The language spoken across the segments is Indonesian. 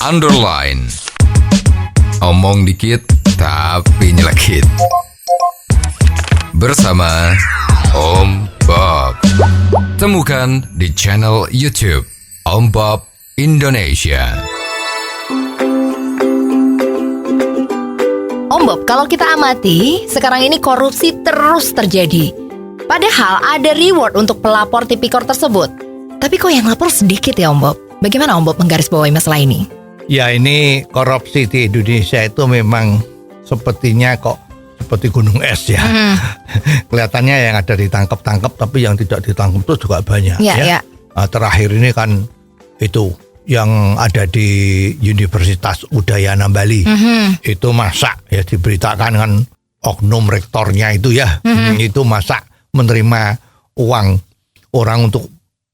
underline. Omong dikit tapi nyelekit. Bersama Om Bob. Temukan di channel YouTube Om Bob Indonesia. Om Bob, kalau kita amati, sekarang ini korupsi terus terjadi. Padahal ada reward untuk pelapor tipikor tersebut. Tapi kok yang lapor sedikit ya Om Bob? Bagaimana Om Bob menggarisbawahi masalah ini? Ya, ini korupsi di Indonesia itu memang sepertinya kok seperti gunung es ya. Kelihatannya yang ada ditangkap-tangkap, tapi yang tidak ditangkap itu juga banyak. Ya. Nah, terakhir ini kan itu yang ada di Universitas Udayana Bali. Itu masa ya diberitakan kan oknum rektornya itu ya. Itu masa menerima uang orang untuk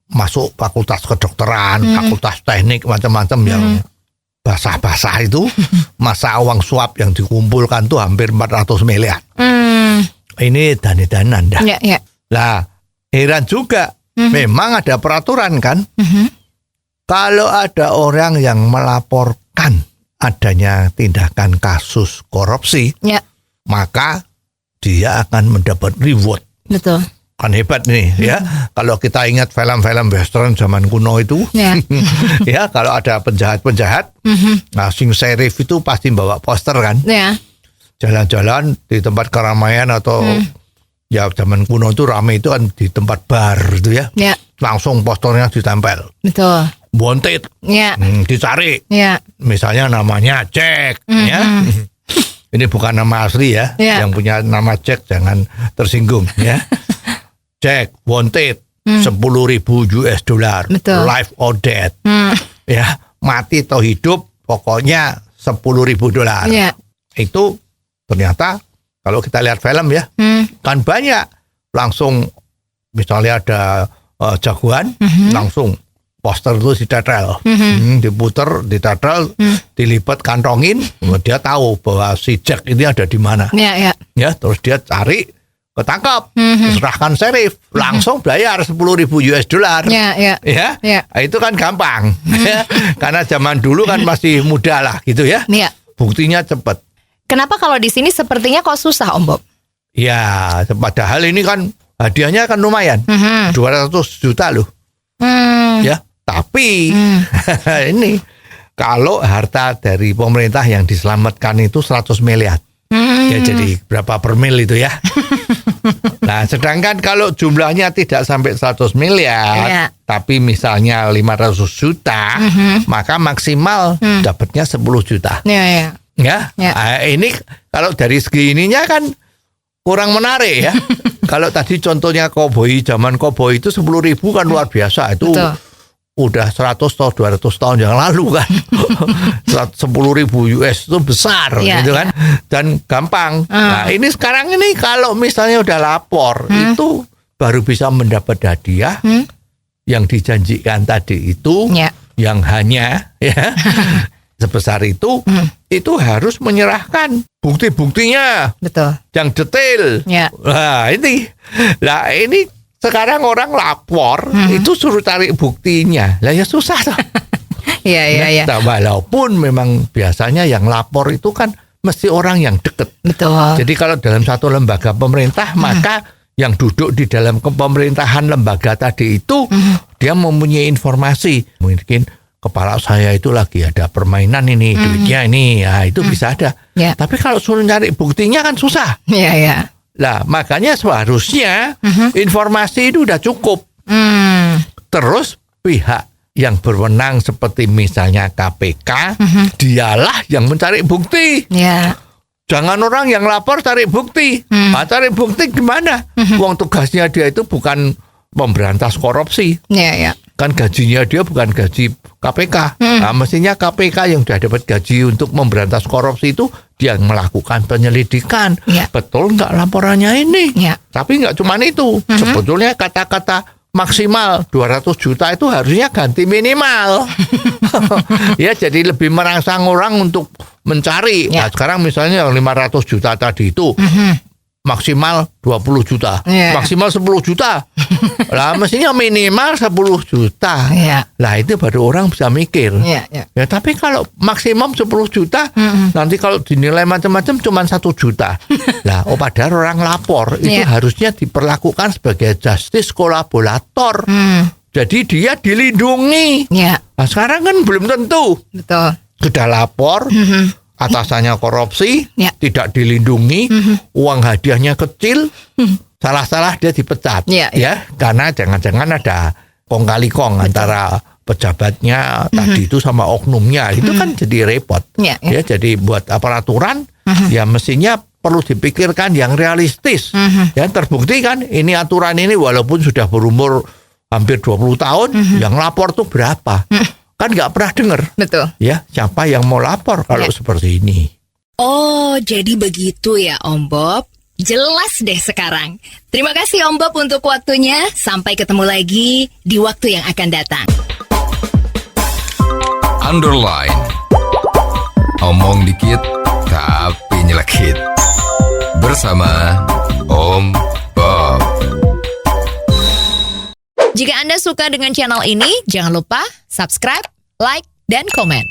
masuk fakultas kedokteran, fakultas teknik, macam-macam yang basah-basah itu. Masa uang suap yang dikumpulkan tuh hampir 400 miliar. Ini dana-danan dah. Lah, heran juga. Memang ada peraturan kan. Kalau ada orang yang melaporkan adanya tindakan kasus korupsi, maka dia akan mendapat reward. Betul. Kan hebat nih ya. Kalau kita ingat film-film western zaman kuno itu, ya kalau ada penjahat-penjahat, nah Sing Sheriff itu pasti bawa poster kan, jalan-jalan di tempat keramaian atau ya zaman kuno itu ramai itu kan di tempat bar itu ya, langsung posternya ditempel. Betul. Wanted, dicari. Misalnya namanya Jack, ya. Ini bukan nama asli ya, yang punya nama Jack jangan tersinggung ya. Jack wanted 10.000 US dollar, life or death, ya mati atau hidup, pokoknya 10.000 dolar. Itu ternyata kalau kita lihat film ya, kan banyak langsung misalnya ada jagoan, langsung poster itu ditetel, diputer, ditetel, dilipat kantongin, dia tahu bahwa si Jack ini ada di mana. Ya, terus dia cari, ketangkap, serahkan sheriff, langsung bayar 10.000 US dollar. Ya, itu kan gampang. Ya, karena zaman dulu kan masih muda lah gitu ya. Buktinya cepat. Kenapa kalau di sini sepertinya kok susah Om Bob? Ya, padahal ini kan hadiahnya kan lumayan, 200 juta loh. Ya, tapi ini kalau harta dari pemerintah yang diselamatkan itu 100 miliar. Ya jadi berapa per mil itu ya. Nah, sedangkan kalau jumlahnya tidak sampai 100 miliar, tapi misalnya 500 juta, maka maksimal dapatnya 10 juta. Ya. Nah, ini kalau dari segi ininya kan kurang menarik ya. Kalau tadi contohnya koboi, zaman koboi itu 10.000 kan luar biasa. Itu udah 100 atau 200 tahun yang lalu kan. 10.000 US itu besar gitu kan. Dan gampang. Nah, ini sekarang ini kalau misalnya udah lapor, itu baru bisa mendapat hadiah yang dijanjikan tadi itu, yang hanya ya sebesar itu harus menyerahkan bukti-buktinya. Betul. Yang detail. Nah, ini sekarang orang lapor itu suruh cari buktinya. Lah ya susah toh. Nah, walaupun memang biasanya yang lapor itu kan mesti orang yang dekat. Betul. Jadi kalau dalam satu lembaga pemerintah, maka yang duduk di dalam pemerintahan lembaga tadi itu dia mempunyai informasi. Mungkin kepala saya itu lagi ada permainan ini, duitnya ini, ya itu bisa ada. Tapi kalau suruh cari buktinya kan susah. Nah, makanya seharusnya informasi itu udah cukup. Terus pihak yang berwenang seperti misalnya KPK, dialah yang mencari bukti. Jangan orang yang lapor cari bukti. Cari bukti gimana? Uang tugasnya dia itu bukan memberantas korupsi. Kan gajinya dia bukan gaji KPK. Nah, mestinya KPK yang sudah dapat gaji untuk memberantas korupsi itu dia melakukan penyelidikan. Betul nggak laporannya ini? Tapi nggak cuma itu. Sebetulnya kata-kata maksimal 200 juta itu harusnya ganti minimal. Ya, jadi lebih merangsang orang untuk mencari. Nah, sekarang misalnya yang 500 juta tadi itu maksimal 20 juta, Iya. maksimal 10 juta. Lah mestinya minimal 10 juta. Iya. Lah itu baru orang bisa mikir. Iya, iya. Ya tapi kalau maksimum 10 juta, nanti kalau dinilai macam-macam cuma 1 juta. Lah, padahal orang lapor itu Iya. harusnya diperlakukan sebagai justice kolaborator. Jadi dia dilindungi. Iya, Nah, sekarang kan belum tentu. betul. Sudah lapor, atasannya korupsi, Ya. tidak dilindungi, uang hadiahnya kecil, salah-salah dia dipecat. Ya, Ya, karena jangan-jangan ada kong kali kong antara pejabatnya tadi itu sama oknumnya. Itu kan jadi repot. Ya, Ya, jadi buat peraturan ya mestinya perlu dipikirkan yang realistis. Ya, terbukti kan ini aturan ini walaupun sudah berumur hampir 20 tahun, yang lapor tuh berapa? Kan nggak pernah dengar. Betul. Ya, siapa yang mau lapor kalau Ya. seperti ini? Oh, jadi begitu ya Om Bob. Jelas deh sekarang. Terima kasih Om Bob untuk waktunya. Sampai ketemu lagi di waktu yang akan datang. Underline. Omong dikit tapi nyelekit. Bersama Om Bob. Jika Anda suka dengan channel ini, jangan lupa subscribe, like, dan komen.